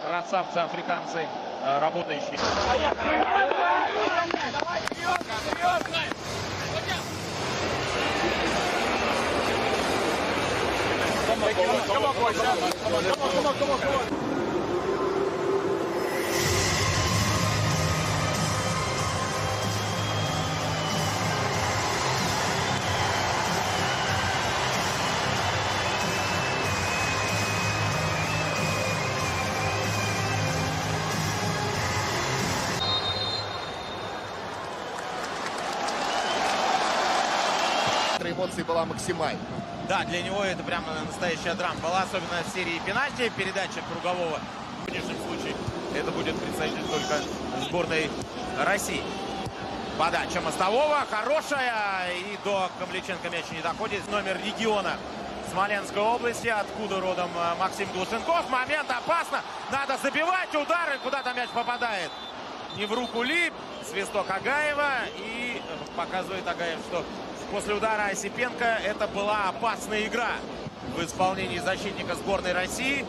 красавцы-африканцы, работающие. Эмоций была максимальна. Да, для него это прямо настоящая драма была, особенно в серии пенальти, передача кругового. В нынешнем случае это будет представитель только сборной России. Подача Мостового хорошая, и до Камличенко мяч не доходит. Номер региона Смоленской области, откуда родом Максим Глушенков. Момент опасно, надо забивать удары, куда-то мяч попадает. Не в руку ли, свисток Агаева, и показывает Агаев, что после удара Осипенко это была опасная игра в исполнении защитника сборной России.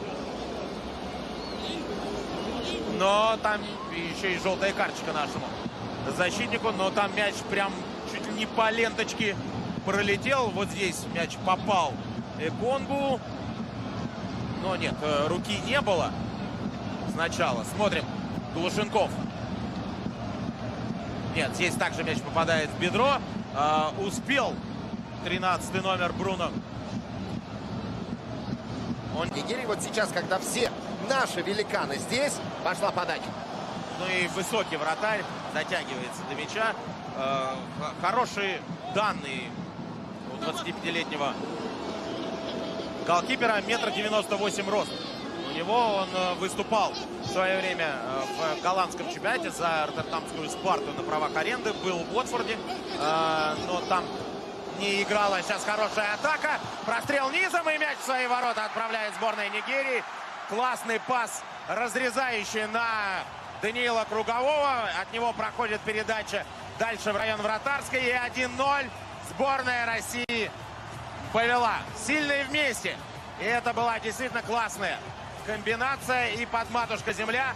Но там еще и желтая карточка нашему защитнику. Но там мяч прям чуть ли не по ленточке пролетел. Вот здесь мяч попал Эконгу. Но нет, руки не было сначала. Смотрим, Глушенков. Нет, здесь также мяч попадает в бедро. Успел 13-й номер Бруно. Нигерия вот сейчас, когда все наши великаны здесь, пошла подача. Ну и высокий вратарь затягивается до мяча. Хорошие данные у 25-летнего голкипера. 1,98 м рост. У него он выступал в свое время в голландском чемпионате за роттердамскую Спарту на правах аренды. Был в Уотфорде, но там не играла. Сейчас хорошая атака. Прострел низом, и мяч в свои ворота отправляет сборная Нигерии. Классный пас, разрезающий на Даниила Кругового. От него проходит передача дальше в район вратарской. И 1-0 сборная России повела. Сильные вместе. И это была действительно классная комбинация, и под матушка земля.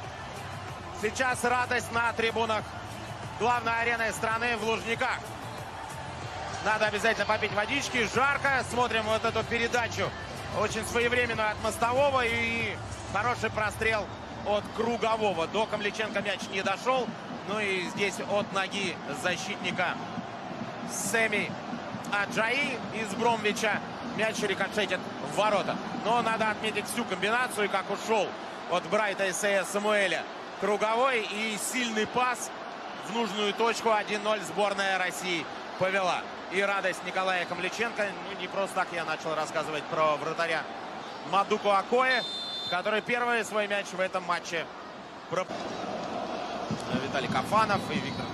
Сейчас радость на трибунах главной арены страны в Лужниках. Надо обязательно попить водички. Жарко. Смотрим вот эту передачу. Очень своевременную от Мостового. И хороший прострел от Кругового. До Камличенко мяч не дошел. Ну и здесь от ноги защитника Семи Аджаи из Бромвича мяч рикошетит в ворота. Но надо отметить всю комбинацию, как ушел от Брайта Исея Самуэля Круговой. И сильный пас в нужную точку. 1-0 сборная России повела. И радость Николая Камличенко. Ну, не просто так я начал рассказывать про вратаря Мадуку Акое, который первый свой мяч в этом матче Виталий Кафанов и Виктор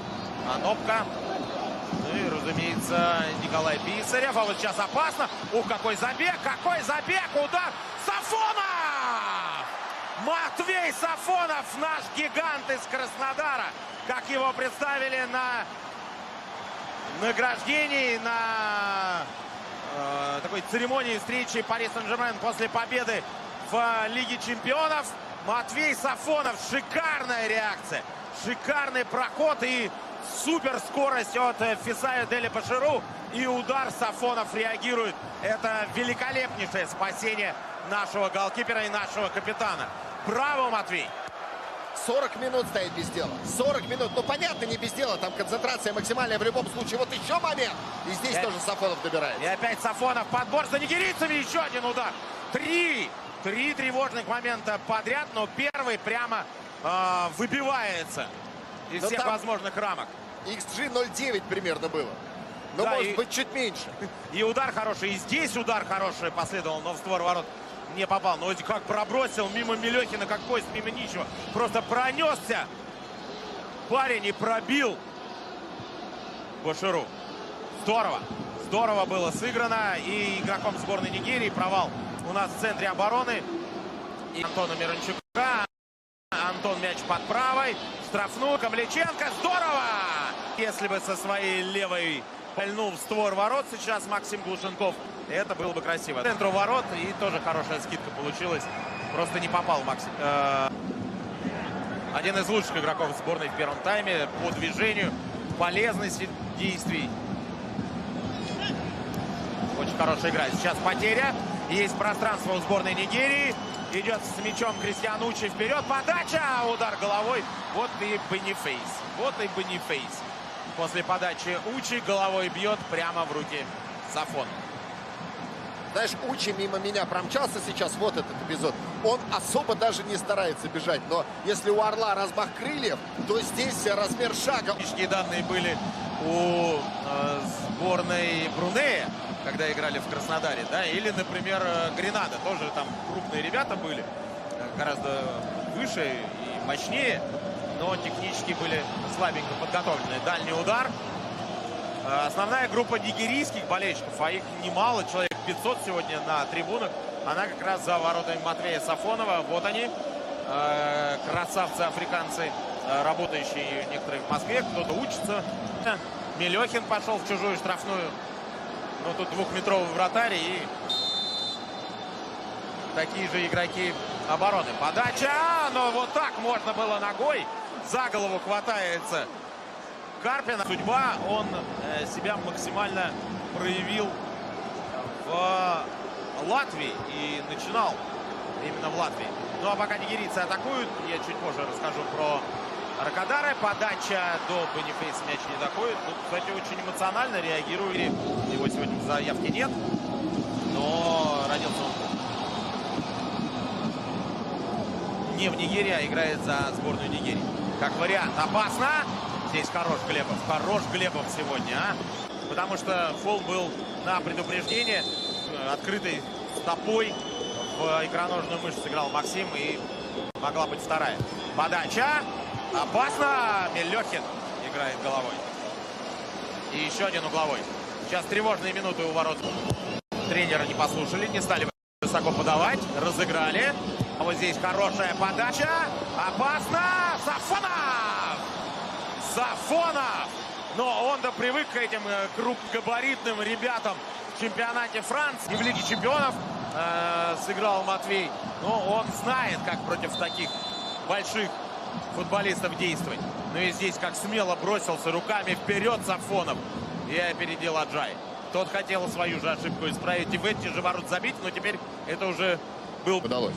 Анопка. Ну и, разумеется, Николай Писарев. А вот сейчас опасно. Ух, какой забег! Какой забег! Удар! Сафонов! Матвей Сафонов, наш гигант из Краснодара. Как его представили на награждении, на такой церемонии встречи Пари Сен-Жермен после победы в Лиге чемпионов. Матвей Сафонов. Шикарная реакция. Шикарный проход и супер скорость от Фисая Дели Баширу. И удар. Сафонов реагирует. Это великолепнейшее спасение нашего голкипера и нашего капитана. Браво, Матвей! 40 минут стоит без дела. 40 минут. Ну, понятно, не без дела. Там концентрация максимальная в любом случае. Вот еще момент. И здесь тоже Сафонов добирает. И опять Сафонов. Подбор за нигерийцами. Еще один удар. Три тревожных момента подряд. Но первый прямо выбивается из всех возможных рамок. XG 0,9 примерно было. Но да, может быть чуть меньше. И удар хороший. И здесь удар хороший последовал. Но в створ ворот не попал. Но как пробросил мимо Мелехина, как поезд мимо ничего. Просто пронесся парень и пробил Баширу. Здорово. Здорово было сыграно. И игроком сборной Нигерии провал у нас в центре обороны. И Антона Мирончука. Антон мяч под правой. Штрафную. Камличенко. Здорово! Если бы со своей левой пальнул в створ ворот сейчас Максим Глушенков, это было бы красиво. В центру ворот, и тоже хорошая скидка получилась Просто не попал Максим. Один из лучших игроков сборной в первом тайме по движению, полезности действий. Очень хорошая игра. Сейчас потеря. Есть пространство у сборной Нигерии. Идет с мячом Кристиан Учи вперед. Подача! Удар головой. Вот и Бонифейс. Вот и Бонифейс. После подачи Учи головой бьет прямо в руки Сафонова. Знаешь, Учи мимо меня промчался сейчас, вот этот эпизод. Он особо даже не старается бежать. Но если у Орла размах крыльев, то здесь размер шага. Лишние данные были у сборной Брунея, когда играли в Краснодаре, да, или, например, Гренада. Тоже там крупные ребята были, гораздо выше и мощнее, но технически были слабенько подготовлены. Дальний удар. Основная группа нигерийских болельщиков, а их немало, человек 500 сегодня на трибунах, она как раз за воротами Матвея Сафонова. Вот они, красавцы-африканцы, работающие некоторые в Москве, кто-то учится. Мелехин пошел в чужую штрафную. Ну, тут двухметровый вратарь и такие же игроки обороны. Подача, но вот так можно было ногой. За голову хватается Карпина. Судьба, он себя максимально проявил в Латвии и начинал именно в Латвии. Ну а пока нигерийцы атакуют, я чуть позже расскажу про Ракадары. Подача до Бонифейса, мяч не доходит. Тут, кстати, очень эмоционально реагирует. Его сегодня в заявке нет, но родился он не в Нигерии, а играет за сборную Нигерии. Как вариант, опасно. Здесь хорош Глебов сегодня, потому что фол был на предупреждение. Открытой стопой в икроножную мышцу сыграл Максим, и могла быть вторая. Подача. Опасно. Мелехин играет головой. И еще один угловой. Сейчас тревожные минуты у ворот. Тренера не послушали, не стали высоко подавать. Разыграли. А вот здесь хорошая подача. Опасно. Сафонов! Но он-то привык к этим крупногабаритным ребятам в чемпионате Франции. И в Лиге чемпионов сыграл Матвей. Но он знает, как против таких больших футболистов действовать. Ну и здесь как смело бросился руками вперед Сафонов. И опередил Аджай. Тот хотел свою же ошибку исправить и в эти же ворот забить, но теперь это уже был... Удалось.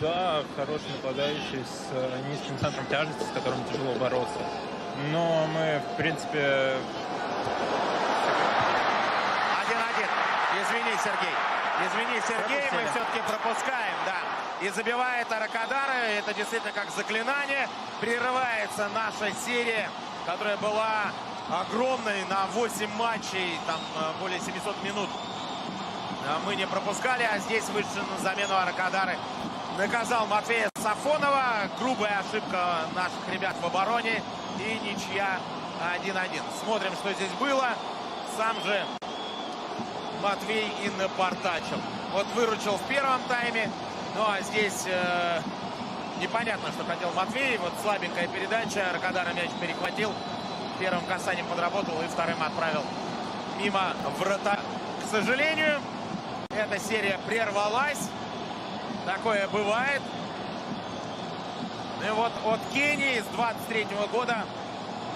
Да, хороший нападающий с низким центром тяжести, с которым тяжело бороться. Но мы, в принципе... 1-1. Извини, Сергей, мы все-таки пропускаем, да. И забивает Аракадары. Это действительно как заклинание. Прерывается наша серия, которая была огромной на 8 матчей, там более 700 минут. Мы не пропускали, а здесь вышли на замену Аракадары. Наказал Матвея Сафонова. Грубая ошибка наших ребят в обороне. И ничья 1-1. Смотрим, что здесь было. Сам же Матвей и напортачил. Вот выручил в первом тайме. Ну а здесь непонятно, что хотел Матвей. Вот слабенькая передача. Аракадара мяч перехватил. Первым касанием подработал и вторым отправил мимо врата. К сожалению, эта серия прервалась. Такое бывает. И вот от Кении с 23-го года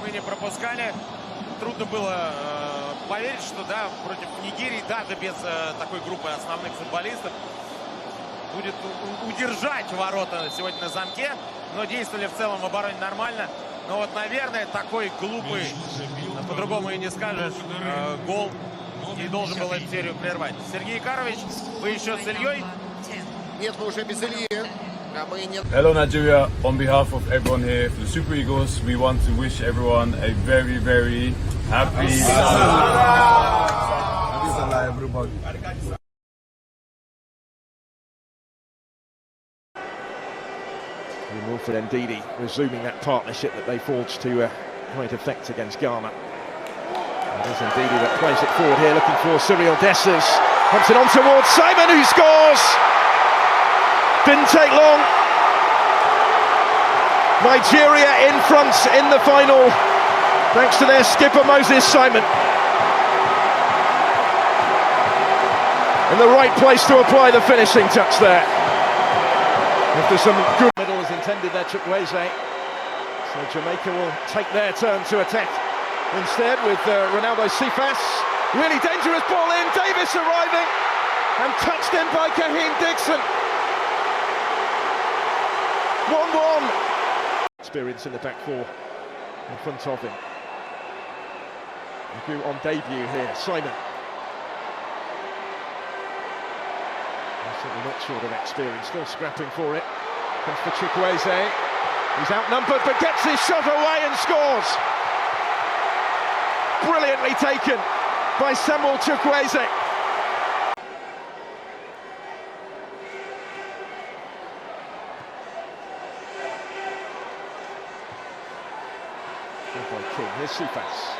мы не пропускали. Трудно было поверить, что да, против Нигерии, даже без такой группы основных футболистов, будет удержать ворота сегодня на замке. Но действовали в целом в обороне нормально. Но вот, наверное, такой глупый, по-другому и не скажешь, гол и должен был эту серию прервать. Сергей Карович, вы еще с Ильей? Нет, мы уже без Ильи. А мы не... Hello Nigeria, on behalf of everyone here for the Super Eagles, we want to wish everyone a very, very happy Salah everybody. Wilfred Ndidi resuming that partnership that they forged to great effect against Ghana. It is Ndidi that plays it forward here, looking for Cyril Dessers. Pumps it on towards Simon, who scores! Didn't take long. Nigeria in front in the final, thanks to their skipper Moses Simon. In the right place to apply the finishing touch there. If there's some good middle as intended there, Chukwueze. So Jamaica will take their turn to attack instead with Ronaldo Cephas. Really dangerous ball in, Davis arriving and touched in by Kaheen Dixon. 1-1. Experience in the back four in front of him. Agu on debut here, Simon. Certainly not short of experience, still scrapping for it. Comes for Chukwueze. He's outnumbered but gets his shot away and scores. Brilliantly taken by Samuel Chukwueze. Good by King. Here's Cephas.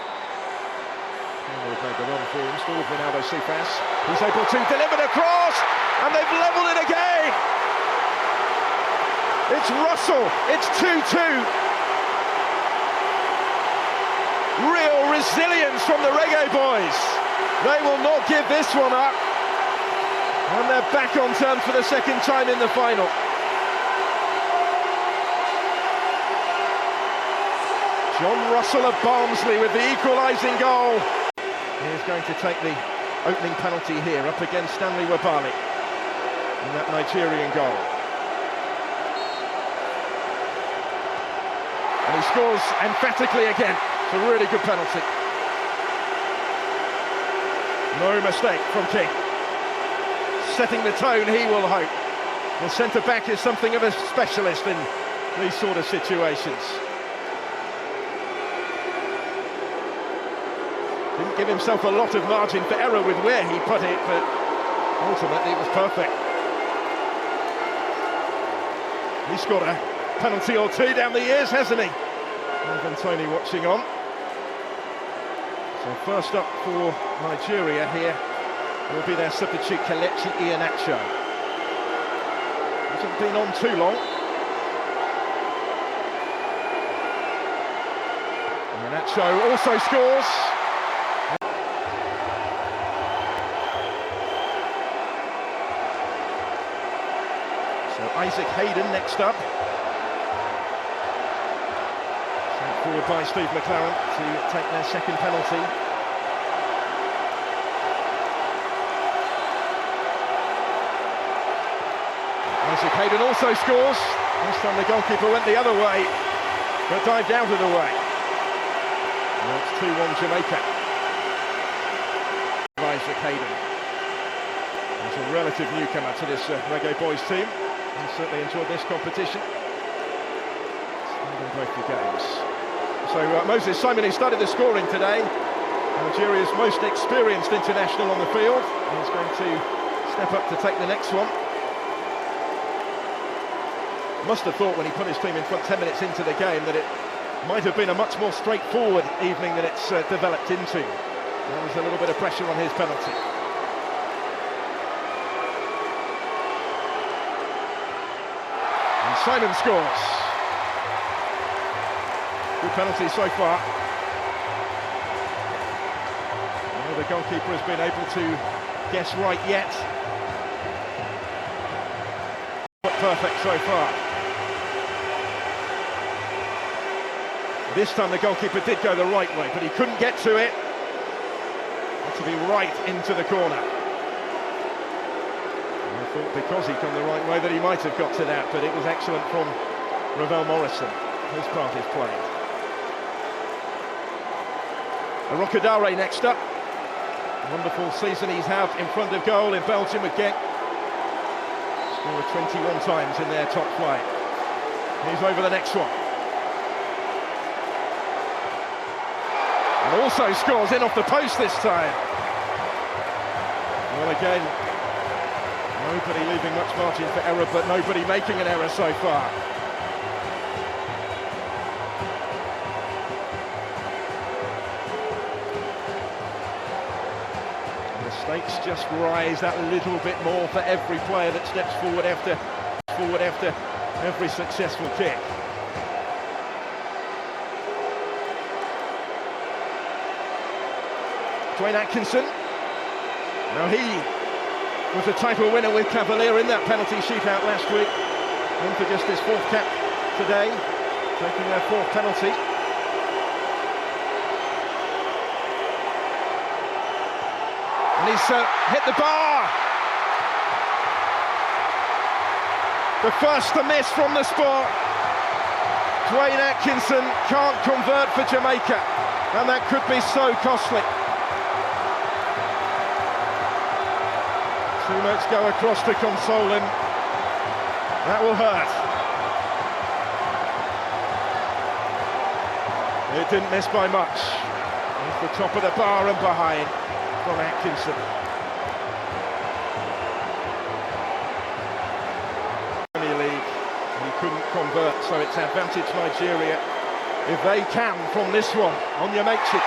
They've made the run for him. Still with Ronaldo Cephas. He's able to deliver the cross, and they've levelled it again. It's Russell. It's 2-2. Real resilience from the Reggae boys. They will not give this one up. And they're back on turn for the second time in the final. John Russell of Barnsley with the equalising goal. He's going to take the opening penalty here up against Stanley Wabali in that Nigerian goal. And he scores emphatically again. It's a really good penalty. No mistake from King. Setting the tone, he will hope. The centre-back is something of a specialist in these sort of situations. Didn't give himself a lot of margin for error with where he put it, but ultimately it was perfect. He's scored a penalty or two down the years, hasn't he? Ivan Toney watching on. So first up for Nigeria here will be their substitute Kelechi Iheanacho. Hasn't been on too long. Iheanacho also scores. So Isaac Hayden next up. Sent forward by Steve McLaren to take their second penalty. Isaac Hayden also scores. This time the goalkeeper went the other way, but dived out of the way. Now it's 2-1 Jamaica. Isaac Hayden. He's a relative newcomer to this Reggae Boys team. He certainly enjoyed this competition. In both the games. So Moses Simon, who started the scoring today, Nigeria's most experienced international on the field, is going to step up to take the next one. Must have thought when he put his team in front 10 minutes into the game that it might have been a much more straightforward evening than it's developed into. There was a little bit of pressure on his penalty. And Simon scores. Good penalty so far. Well, the goalkeeper has been able to guess right yet. But perfect so far. This time the goalkeeper did go the right way, but he couldn't get to it. Had to be right into the corner. And I thought because he'd gone the right way that he might have got to that, but it was excellent from Ravel Morrison. His part is played. Arokadare next up. Wonderful season he's had in front of goal in Belgium with Genk. Scored 21 times in their top flight. He's over the next one. And also scores in off the post this time. Well, again, nobody leaving much margin for error, but nobody making an error so far. And the stakes just rise that little bit more for every player that steps forward after every successful kick. Dwayne Atkinson. Now he was a title winner with Cavalier in that penalty shootout last week. in for just his fourth cap today, taking their fourth penalty. And he's hit the bar. The first to miss from the spot. Dwayne Atkinson can't convert for Jamaica, and that could be so costly. Too much go across to console him. That will hurt. It didn't miss by much. It's the top of the bar and behind from Atkinson. Premier League, he couldn't convert, so it's advantage Nigeria if they can from this one. Onyemaechi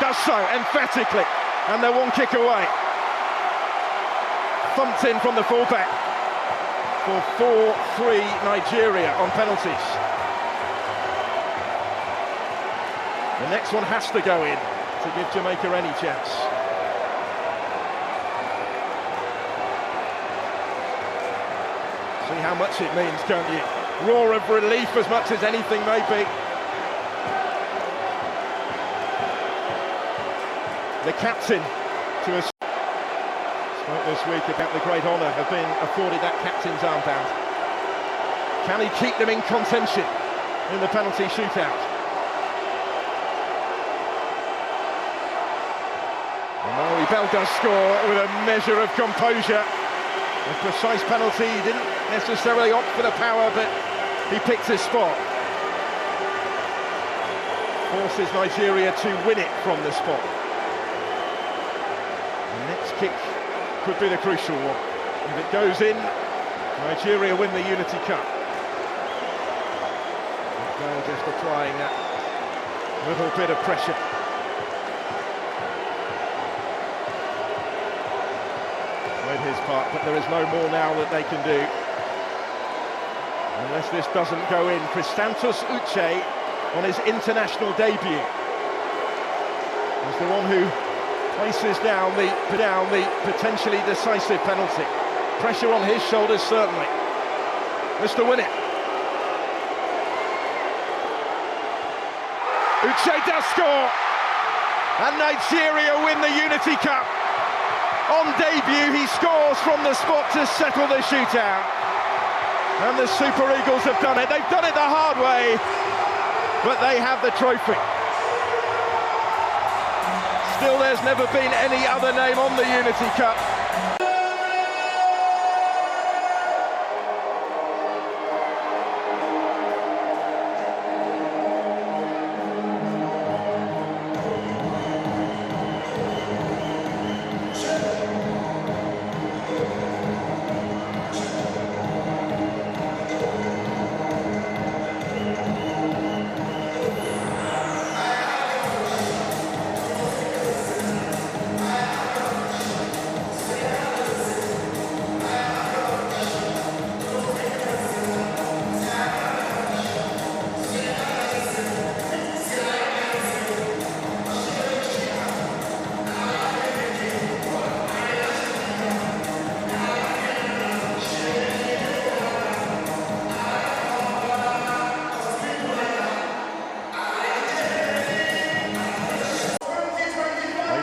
does so emphatically, and they're one kick away. Thumped in from the fullback for 4-3 Nigeria on penalties. The next one has to go in to give Jamaica any chance. See how much it means, can't you? Roar of relief as much as anything may be. The captain to a spoke this week about the great honour of being afforded that captain's armband. Can he keep them in contention in the penalty shootout? And Bell does score with a measure of composure. A precise penalty, he didn't necessarily opt for the power, but he picked his spot. Forces Nigeria to win it from the spot. The next kick could be the crucial one. If it goes in, Nigeria win the Unity Cup. Bell just applying that little bit of pressure. Played his part, but there is no more now that they can do. Unless this doesn't go in. Christantos Uche on his international debut is the one who places down the potentially decisive penalty. Pressure on his shoulders, certainly. Mr. Win it. Uche does score, and Nigeria win the Unity Cup. On debut, he scores from the spot to settle the shootout. And the Super Eagles have done it. They've done it the hard way, but they have the trophy. Still, there's never been any other name on the Unity Cup.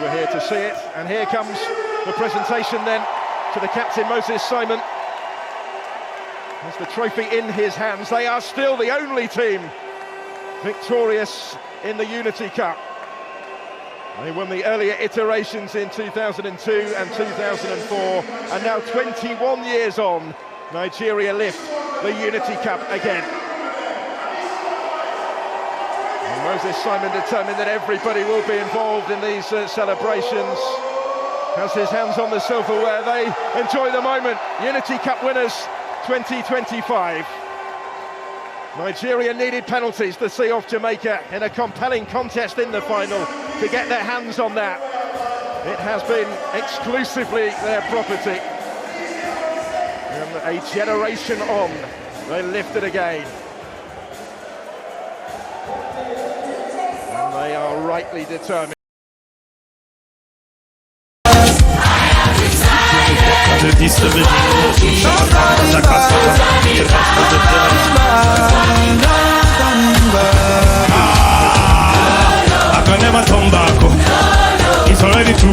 Here to see it, and here comes the presentation then to the captain Moses Simon. There's the trophy in his hands. They are still the only team victorious in the Unity Cup. They won the earlier iterations in 2002 and 2004, and now 21 years on, Nigeria lift the Unity Cup again. Moses Simon determined that everybody will be involved in these celebrations. Has his hands on the silverware. They enjoy the moment. Unity Cup winners 2025. Nigeria needed penalties to see off Jamaica in a compelling contest in the final to get their hands on that. It has been exclusively their property. And a generation on, they lift it again. They are rightly determined. List wyników, zakaz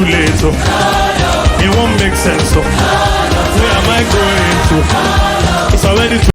too late, so it won't make sense, so where am I going to? It's already too